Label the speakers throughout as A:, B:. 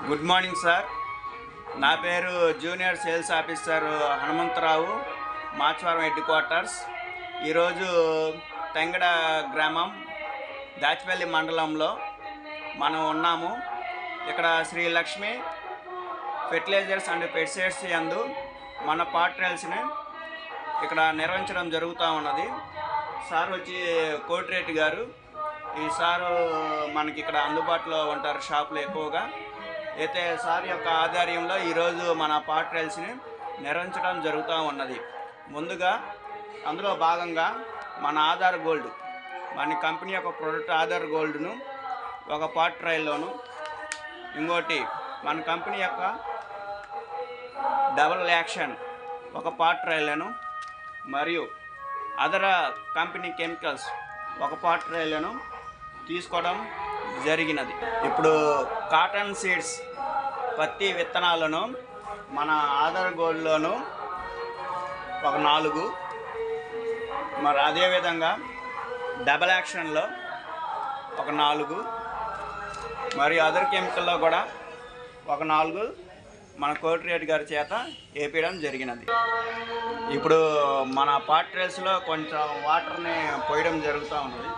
A: Good morning sir. నా పేరు junior sales officer Hanumantharao, Machavaram headquarters. ఈరోజు తెంగడ గ్రామం, దాచిపల్లి మండలంలో మనం ఉన్నాము. ఇక్కడ Sri Lakshmi fertilisers and pesticides యందు మన పార్ట్రయల్స్ని ఇక్కడ నిర్వహించడం జరుగుతూ ఉన్నది. సార్ వచ్చి కోటిరెడ్డి గారు. ఈ సారు మనకి ఇక్కడ అందుబాటులో ఉంటారు షాపులో ఎక్కువగా. అయితే సార్ యొక్క ఆధ్వర్యంలో ఈరోజు మన పార్ట్రయల్స్ని నిర్వహించడం జరుగుతూ ఉన్నది. ముందుగా అందులో భాగంగా మన ఆధార్ గోల్డ్, మన కంపెనీ యొక్క ప్రొడక్ట్ ఆధార్ గోల్డ్ను ఒక పార్ట్ ట్రయల్లోను, ఇంకోటి మన కంపెనీ యొక్క డబుల్ యాక్షన్ ఒక పార్ట్ ట్రయల్లోను, మరియు అదర్ కంపెనీ కెమికల్స్ ఒక పార్ట్ ట్రయల్లోను తీసుకోవడం జరిగినది. ఇప్పుడు కాటన్ సీడ్స్ పత్తి విత్తనాలను మన ఆధార్ గోల్డ్లోను ఒక 4, మరి అదేవిధంగా డబల్ యాక్షన్లో ఒక 4, మరియు అదర్ కెమికల్లో కూడా ఒక 4 మన కోటిరెడ్డి గారి చేత వేపించడం జరిగినది. ఇప్పుడు మన పార్ట్రయల్స్లో కొంచెం వాటర్ని పోయడం జరుగుతూ ఉన్నది.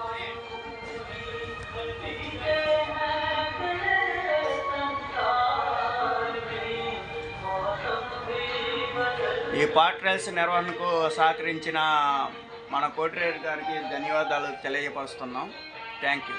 A: ఈ పార్ట్రయల్స్ నిర్వహణకు సహకరించిన మన కోటిరెడ్డి గారికి ధన్యవాదాలు తెలియపరుస్తున్నాం. Thank you.